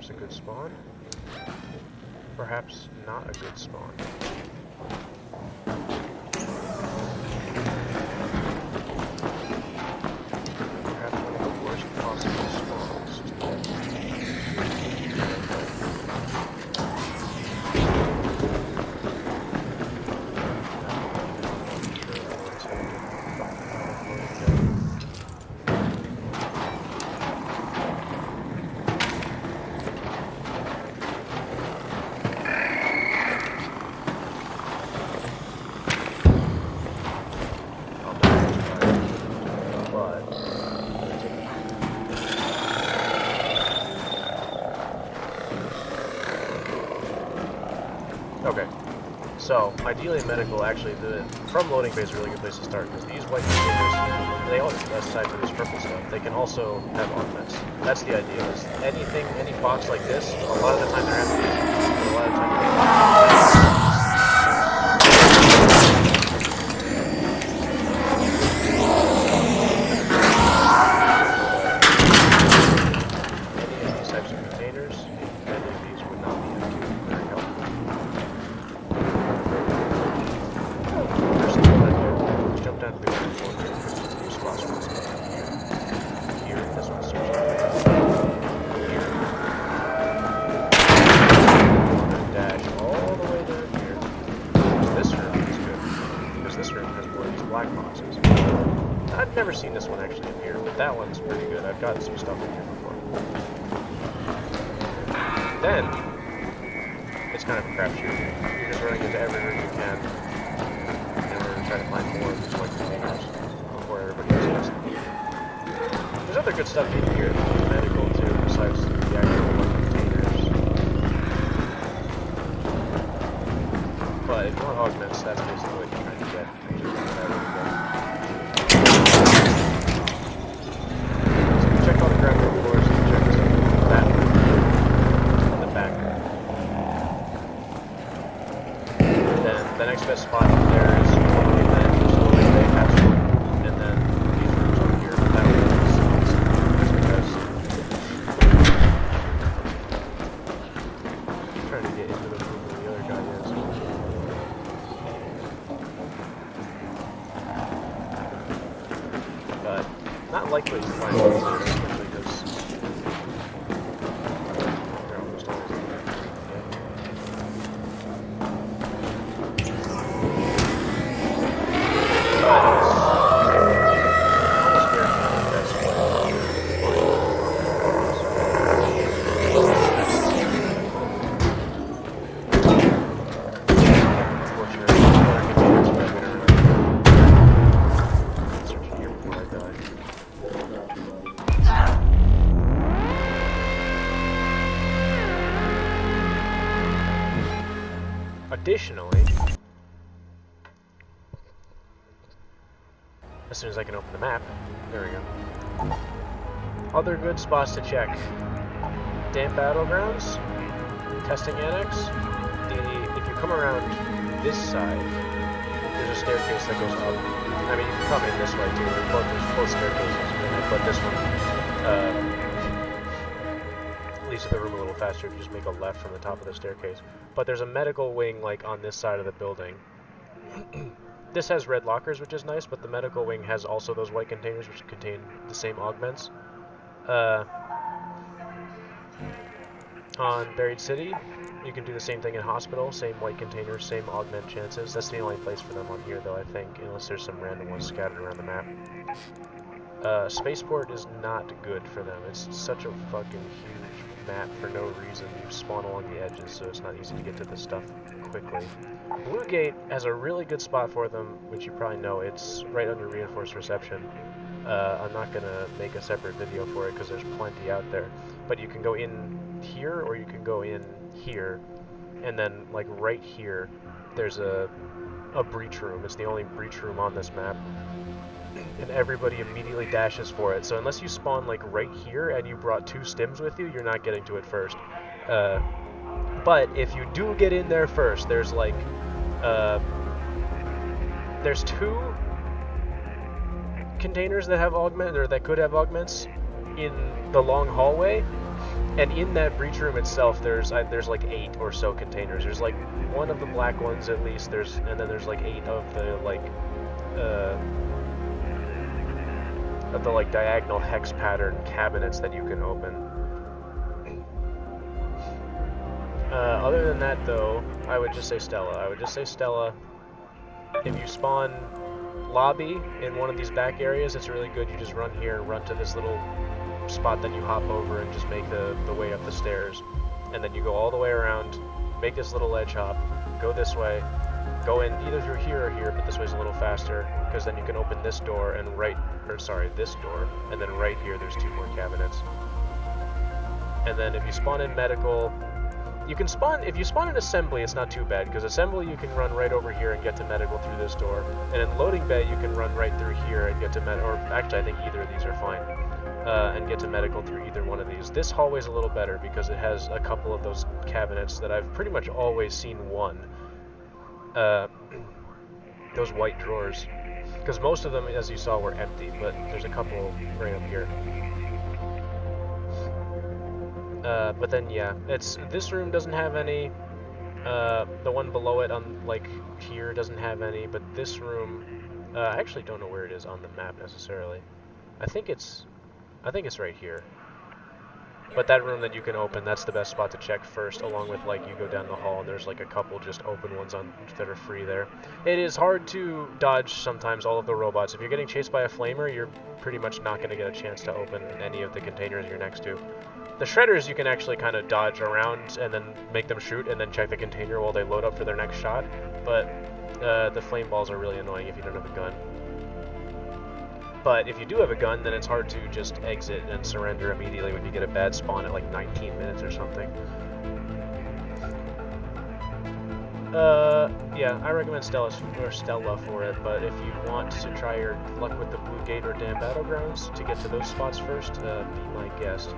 perhaps a good spawn. Perhaps not a good spawn. Perhaps one of the worst possible spawns. Okay, so ideally medical, actually, from loading bay is a really good place to start, because these white containers, they all aside for this purple stuff, they can also have augments. That's the idea, is anything, any box like this, a lot of the time they're empty, but a lot of the time any of these types of containers, any of these would not be empty, very helpful. Jump down to the ground floor here, because there's a few spots for this stuff. Here, this one's searching. Here. Dash all the way down here. This room is good, because this room has more of these black boxes. I've never seen this one actually in here, but that one's pretty good. I've gotten some stuff in here before. Then, it's kind of a crapshoot. You're just running into every room you can. Try to find more of these white containers before everybody else gets them. There's other good stuff in here, medical too, besides the actual white containers. But if you want augments, that's basically what you're trying to get. So you check all the ground floors, you check that one on the back. And then the next best spot there is likely to find one later, especially because they're almost always in there. Additionally, as soon as I can open the map, there we go. Other good spots to check. Damp Battlegrounds, Testing Annex. If you come around this side, there's a staircase that goes up. I mean, you can come in this way too. There's both staircases, but this one leads to the room a little faster if you just make a left from the top of the staircase. But there's a medical wing like on this side of the building. This has red lockers, which is nice, but the medical wing has also those white containers which contain the same augments. On Buried City, you can do the same thing in Hospital, same white containers, same augment chances. That's the only place for them on here though, I think, unless there's some random ones scattered around the map. Spaceport is not good for them. It's such a fucking huge map for no reason. You spawn along the edges, so it's not easy to get to this stuff quickly. Blue Gate has a really good spot for them, which you probably know. It's right under reinforced reception. I'm not going to make a separate video for it because there's plenty out there. But you can go in here or you can go in here. And then, like, right here, there's a breach room. It's the only breach room on this map. And everybody immediately dashes for it. So unless you spawn, like, right here and you brought 2 stims with you, you're not getting to it first. But if you do get in there first, there's, like, there's 2 containers that have augment, or that could have augments in the long hallway, And in that breach room itself, there's like 8 or so containers. There's like one of the black ones at least. And then there's like 8 of the like diagonal hex pattern cabinets that you can open. Other than that, though, I would just say Stella. If you spawn lobby in one of these back areas, it's really good. You just run here and run to this little spot, then you hop over and just make the way up the stairs. And then you go all the way around, make this little ledge hop, go this way, go in either through here or here, but this way's a little faster, because then you can open this door and this door, and then right here there's 2 more cabinets. And then if you spawn in medical, if you spawn in assembly, it's not too bad, because assembly you can run right over here and get to medical through this door, and in loading bay you can run right through here and get to or actually I think either of these are fine, and get to medical through either one of these. This hallway's a little better because it has a couple of those cabinets that I've pretty much always seen one. Those white drawers, because most of them, as you saw, were empty, but there's a couple right up here. But then yeah, this room doesn't have any. The one below it on like here doesn't have any, but this room, I actually don't know where it is on the map necessarily. I think it's right here. But that room that you can open, that's the best spot to check first, along with like you go down the hall and there's like a couple just open ones that are free there. It is hard to dodge sometimes all of the robots. If you're getting chased by a flamer, you're pretty much not going to get a chance to open any of the containers you're next to. The shredders you can actually kind of dodge around and then make them shoot and then check the container while they load up for their next shot, but the flame balls are really annoying if you don't have a gun. But if you do have a gun, then it's hard to just exit and surrender immediately when you get a bad spawn at like 19 minutes or something. Yeah, I recommend Stella for it, but if you want to try your luck with the Blue Gate or Damn Battlegrounds to get to those spots first, be my guest.